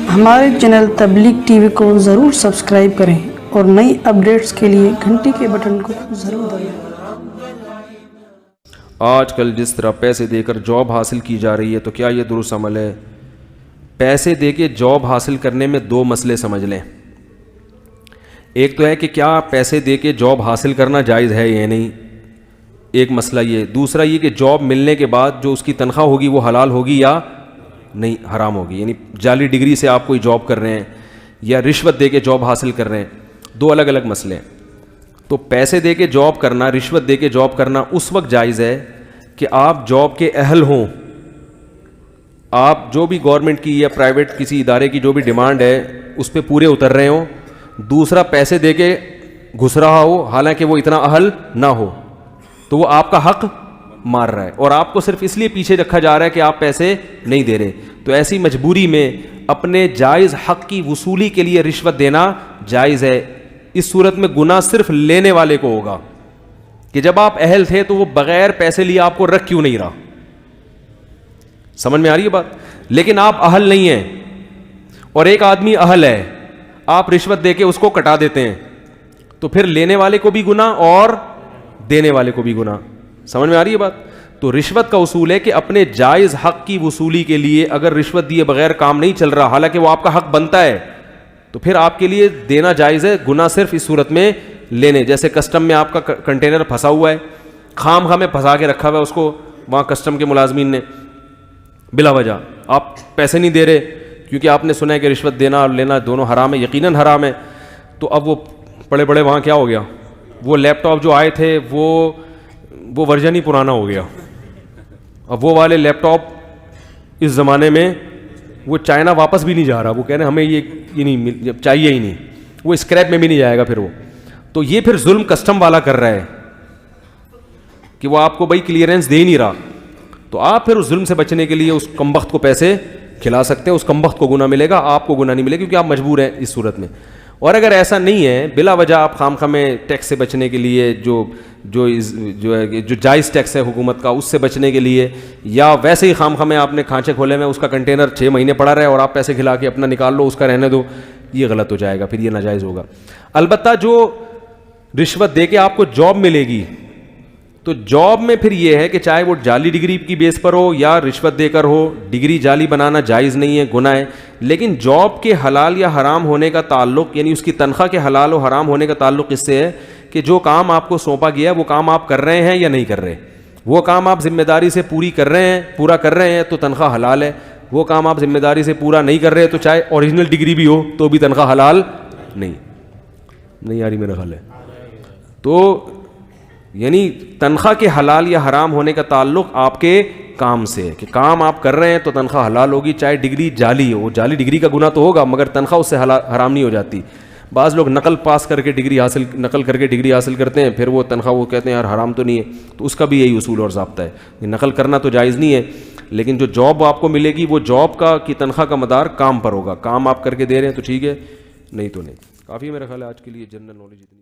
ہمارے چینل تبلیغ T V کو ضرور سبسکرائب کریں اور نئی اپڈیٹس کے لیے گھنٹی کے بٹن کو ضرور دبائیں۔ آج کل جس طرح پیسے دے کر جاب حاصل کی جا رہی ہے تو کیا یہ درست عمل ہے؟ پیسے دے کے جاب حاصل کرنے میں دو مسئلے سمجھ لیں۔ ایک تو ہے کہ کیا پیسے دے کے جاب حاصل کرنا جائز ہے یا نہیں، ایک مسئلہ یہ۔ دوسرا یہ کہ جاب ملنے کے بعد جو اس کی تنخواہ ہوگی وہ حلال ہوگی یا نہیں، حرام ہوگی، یعنی جعلی ڈگری سے آپ کوئی جاب کر رہے ہیں یا رشوت دے کے جاب حاصل کر رہے ہیں، دو الگ الگ مسئلے ہیں۔ تو پیسے دے کے جاب کرنا، رشوت دے کے جاب کرنا اس وقت جائز ہے کہ آپ جاب کے اہل ہوں، آپ جو بھی گورنمنٹ کی یا پرائیویٹ کسی ادارے کی جو بھی ڈیمانڈ ہے اس پہ پورے اتر رہے ہوں۔ دوسرا پیسے دے کے گھس رہا ہو حالانکہ وہ اتنا اہل نہ ہو، تو وہ آپ کا حق مار رہا ہے اور آپ کو صرف اس لیے پیچھے رکھا جا رہا ہے کہ آپ پیسے نہیں دے رہے۔ تو ایسی مجبوری میں اپنے جائز حق کی وصولی کے لیے رشوت دینا جائز ہے۔ اس صورت میں گناہ صرف لینے والے کو ہوگا کہ جب آپ اہل تھے تو وہ بغیر پیسے لیے آپ کو رکھ کیوں نہیں رہا۔ سمجھ میں آ رہی ہے بات؟ لیکن آپ اہل نہیں ہیں اور ایک آدمی اہل ہے، آپ رشوت دے کے اس کو کٹا دیتے ہیں، تو پھر لینے والے کو بھی گناہ اور دینے والے کو بھی گناہ۔ سمجھ میں آ رہی ہے بات؟ تو رشوت کا اصول ہے کہ اپنے جائز حق کی وصولی کے لیے اگر رشوت دیے بغیر کام نہیں چل رہا حالانکہ وہ آپ کا حق بنتا ہے تو پھر آپ کے لیے دینا جائز ہے، گناہ صرف اس صورت میں لینے۔ جیسے کسٹم میں آپ کا کنٹینر پھنسا ہوا ہے، خام خواہ میں پھنسا کے رکھا ہوا ہے اس کو وہاں کسٹم کے ملازمین نے بلا وجہ، آپ پیسے نہیں دے رہے کیونکہ آپ نے سنا ہے کہ رشوت دینا اور لینا دونوں حرام ہے، یقیناً حرام ہے۔ تو اب وہ پڑے پڑے وہاں کیا ہو گیا، وہ لیپ ٹاپ جو آئے تھے وہ ورژن ہی پرانا ہو گیا۔ اب وہ والے لیپ ٹاپ اس زمانے میں وہ چائنا واپس بھی نہیں جا رہا، وہ کہہ رہے ہیں ہمیں یہ نہیں چاہیے ہی نہیں، وہ اسکریپ میں بھی نہیں جائے گا پھر وہ۔ تو یہ پھر ظلم کسٹم والا کر رہا ہے کہ وہ آپ کو بھائی کلیئرنس دے ہی نہیں رہا، تو آپ پھر اس ظلم سے بچنے کے لیے اس کمبخت کو پیسے کھلا سکتے ہیں، اس کمبخت کو گناہ ملے گا، آپ کو گناہ نہیں ملے گا کیونکہ آپ مجبور ہیں اس صورت میں۔ اور اگر ایسا نہیں ہے، بلا وجہ آپ خام خواہ میں ٹیکس سے بچنے کے لیے جو جائز ٹیکس ہے حکومت کا اس سے بچنے کے لیے، یا ویسے ہی خام خواہ میں آپ نے کھانچے کھولے میں اس کا کنٹینر 6 مہینے پڑا رہے اور آپ پیسے کھلا کے اپنا نکال لو، اس کا رہنے دو، یہ غلط ہو جائے گا، پھر یہ ناجائز ہوگا۔ البتہ جو رشوت دے کے آپ کو جاب ملے گی تو جاب میں پھر یہ ہے کہ چاہے وہ جعلی ڈگری کی بیس پر ہو یا رشوت دے کر ہو، ڈگری جعلی بنانا جائز نہیں ہے، گناہ ہے۔ لیکن جاب کے حلال یا حرام ہونے کا تعلق، یعنی اس کی تنخواہ کے حلال و حرام ہونے کا تعلق اس سے ہے کہ جو کام آپ کو سونپا گیا ہے وہ کام آپ کر رہے ہیں یا نہیں کر رہے۔ وہ کام آپ ذمہ داری سے پورا کر رہے ہیں تو تنخواہ حلال ہے، وہ کام آپ ذمہ داری سے پورا نہیں کر رہے تو چاہے اوریجنل ڈگری بھی ہو تو بھی تنخواہ حلال نہیں آ رہی میرا خیال ہے۔ تو یعنی تنخواہ کے حلال یا حرام ہونے کا تعلق آپ کے کام سے ہے کہ کام آپ کر رہے ہیں تو تنخواہ حلال ہوگی، چاہے ڈگری جعلی ہو۔ جعلی ڈگری کا گناہ تو ہوگا مگر تنخواہ اس سے حرام نہیں ہو جاتی۔ بعض لوگ نقل کر کے ڈگری حاصل کرتے ہیں، پھر وہ تنخواہ وہ کہتے ہیں یار حرام تو نہیں ہے، تو اس کا بھی یہی اصول اور ضابطہ ہے کہ نقل کرنا تو جائز نہیں ہے، لیکن جو جاب آپ کو ملے گی وہ جاب کی تنخواہ کا مدار کام پر ہوگا، کام آپ کر کے دے رہے ہیں تو ٹھیک ہے، نہیں تو نہیں۔ کافی میرا خیال ہے آج کے لیے جنرل نالج اتنی